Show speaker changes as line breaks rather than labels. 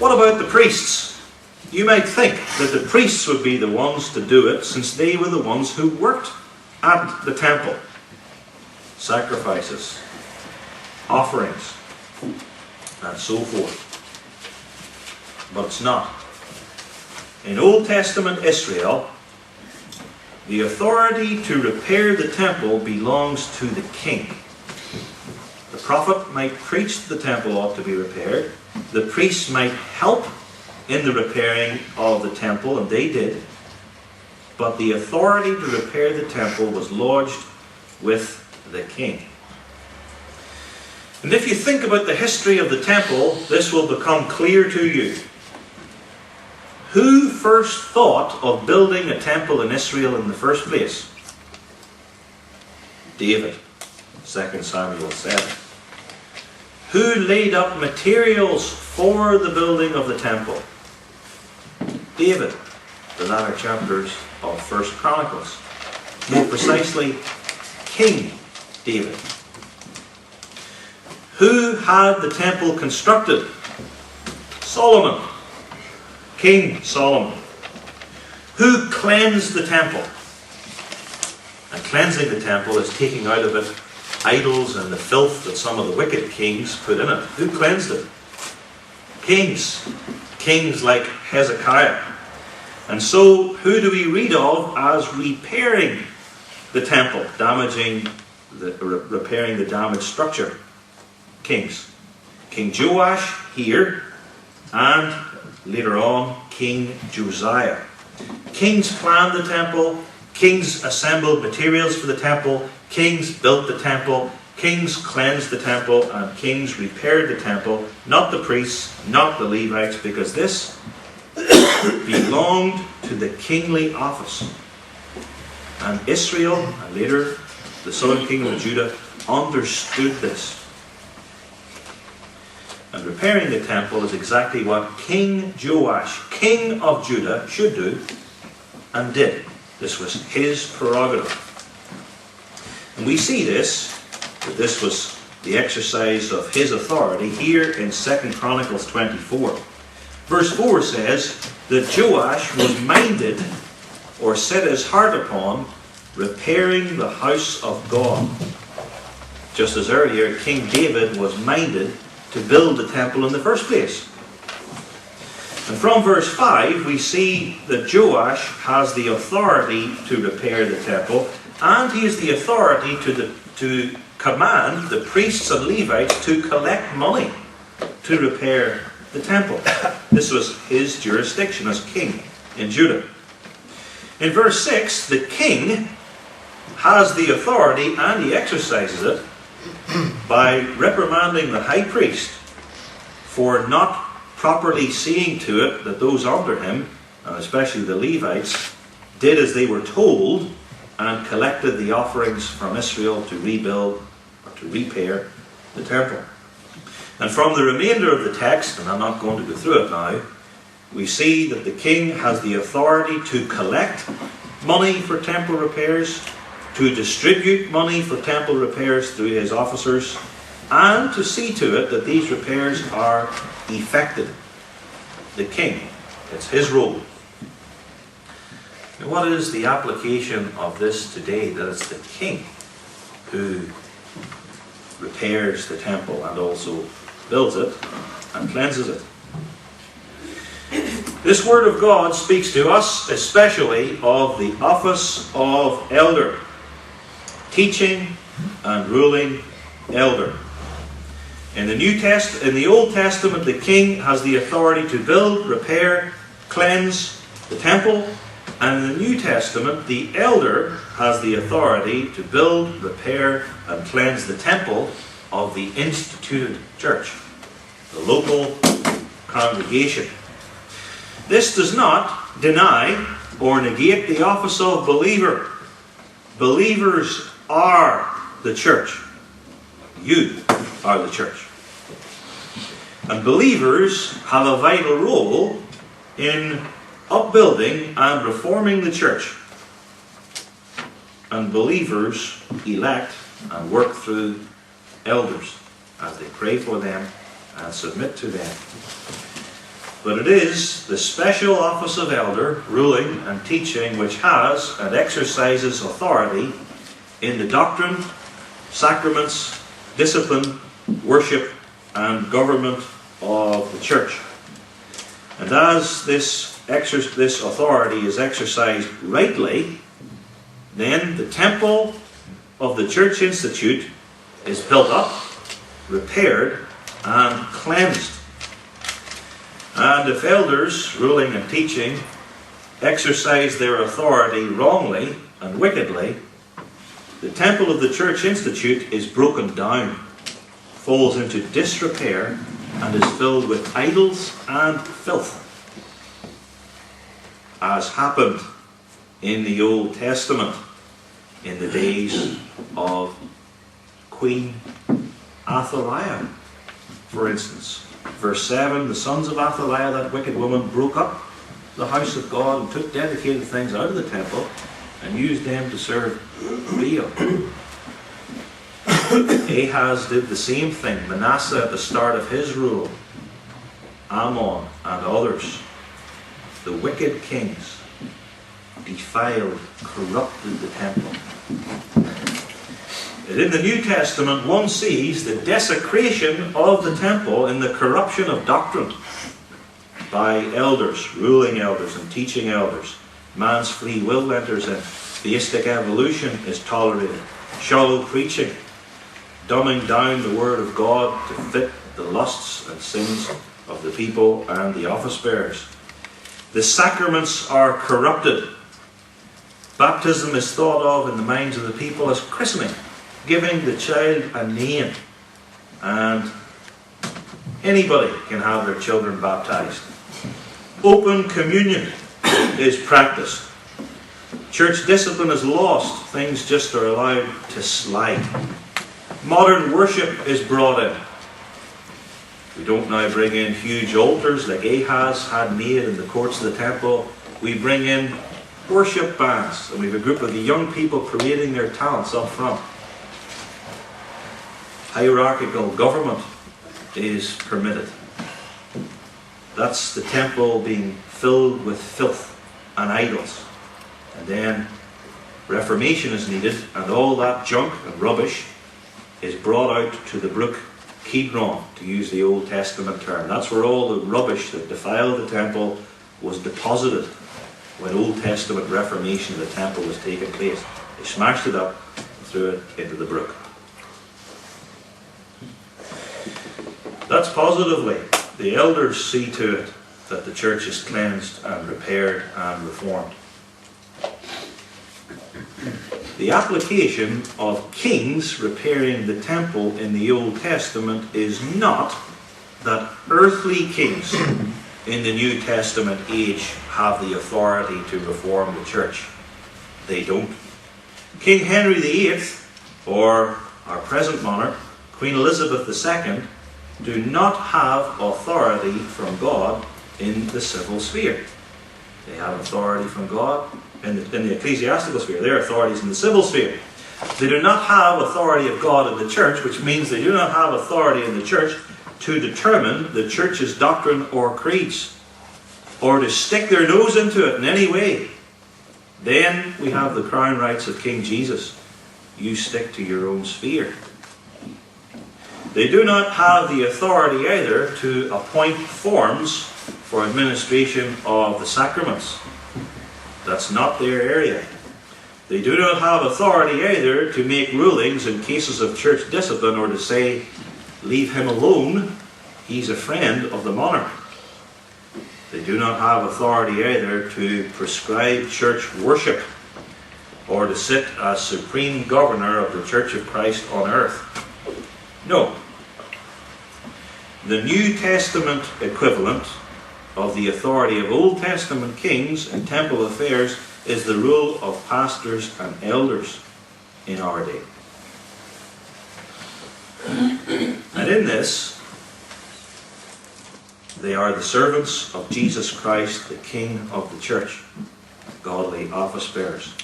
What about the priests? You might think that the priests would be the ones to do it, since they were the ones who worked at the temple. Sacrifices, offerings, and so forth. But it's not. In Old Testament Israel, the authority to repair the temple belongs to the king. The prophet might preach that the temple ought to be repaired. The priests might help in the repairing of the temple, and they did. But the authority to repair the temple was lodged with the king. And if you think about the history of the temple, this will become clear to you. Who first thought of building a temple in Israel in the first place? David, 2 Samuel 7. Who laid up materials for the building of the temple? David, the latter chapters of 1 Chronicles. More precisely, King David. Who had the temple constructed? Solomon. King Solomon. Who cleansed the temple? And cleansing the temple is taking out of it idols and the filth that some of the wicked kings put in it. Who cleansed it? Kings. Kings like Hezekiah. And so, who do we read of as repairing the temple, repairing the damaged structure? Kings. King Joash here, and later on, King Josiah. Kings planned the temple, kings assembled materials for the temple, kings built the temple, kings cleansed the temple, and kings repaired the temple, not the priests, not the Levites, because this belonged to the kingly office. And Israel, and later the southern kingdom of Judah, understood this. And repairing the temple is exactly what King Joash, king of Judah, should do, and did. This was his prerogative. And we see this, that this was the exercise of his authority here in 2 Chronicles 24. Verse 4 says that Joash was minded, or set his heart upon, repairing the house of God. Just as earlier, King David was minded to build the temple in the first place. And from verse 5, we see that Joash has the authority to repair the temple, and he has the authority to command the priests and Levites to collect money to repair the temple. This was his jurisdiction as king in Judah. In verse 6, the king has the authority, and he exercises it, by reprimanding the high priest for not properly seeing to it that those under him, and especially the Levites, did as they were told and collected the offerings from Israel to rebuild or to repair the temple. And from the remainder of the text, and I'm not going to go through it now, we see that the king has the authority to collect money for temple repairs, to distribute money for temple repairs through his officers, and to see to it that these repairs are effected. The king, it's his role. Now, what is the application of this today? That it's the king who repairs the temple and also builds it and cleanses it. This word of God speaks to us especially of the office of elder. Teaching and ruling elder. In the Old Testament, the king has the authority to build, repair, cleanse the temple. And in the New Testament, the elder has the authority to build, repair, and cleanse the temple of the instituted church, the local congregation. This does not deny or negate the office of believer. Believers are the church. You are the church. And believers have a vital role in upbuilding and reforming the church. And believers elect and work through elders as they pray for them and submit to them. But it is the special office of elder, ruling and teaching, which has and exercises authority in the doctrine, sacraments, discipline, worship, and government of the church. And as this authority is exercised rightly, then the temple of the Church Institute is built up, repaired, and cleansed. And if elders, ruling and teaching, exercise their authority wrongly and wickedly, the temple of the Church Institute is broken down, falls into disrepair, and is filled with idols and filth, as happened in the Old Testament in the days of Queen Athaliah, for instance. Verse 7, the sons of Athaliah, that wicked woman, broke up the house of God and took dedicated things out of the temple and used them to serve Baal. Ahaz did the same thing. Manasseh at the start of his rule, Ammon and others, the wicked kings, defiled, corrupted the temple. And in the New Testament, one sees the desecration of the temple in the corruption of doctrine by elders, ruling elders and teaching elders. Man's free will enters in. Theistic evolution is tolerated. Shallow preaching, dumbing down the word of God to fit the lusts and sins of the people and the office bearers. The sacraments are corrupted. Baptism is thought of in the minds of the people as christening, giving the child a name, and anybody can have their children baptized. Open communion is practiced. Church discipline is lost. Things just are allowed to slide. Modern worship is brought in. We don't now bring in huge altars like Ahaz had made in the courts of the temple. We bring in worship bands, and we have a group of the young people parading their talents up front. Hierarchical government is permitted. That's the temple being filled with filth and idols. And then reformation is needed, and all that junk and rubbish is brought out to the brook Kidron, to use the Old Testament term. That's where all the rubbish that defiled the temple was deposited when Old Testament reformation of the temple was taking place. They smashed it up and threw it into the brook. That's positively. The elders see to it that the church is cleansed and repaired and reformed. The application of kings repairing the temple in the Old Testament is not that earthly kings in the New Testament age have the authority to reform the church. They don't. King Henry VIII, or our present monarch, Queen Elizabeth II, do not have authority from God in the civil sphere. They have authority from God in the ecclesiastical sphere. Their authority is in the civil sphere. They do not have authority of God in the church, which means they do not have authority in the church to determine the church's doctrine or creeds, or to stick their nose into it in any way. Then we have the crown rights of King Jesus. You stick to your own sphere. They do not have the authority either to appoint forms for administration of the sacraments. That's not their area. They do not have authority either to make rulings in cases of church discipline, or to say, leave him alone, he's a friend of the monarch. They do not have authority either to prescribe church worship, or to sit as supreme governor of the Church of Christ on earth. No. The New Testament equivalent of the authority of Old Testament kings in temple affairs is the rule of pastors and elders in our day. And in this, they are the servants of Jesus Christ, the King of the church, godly office bearers.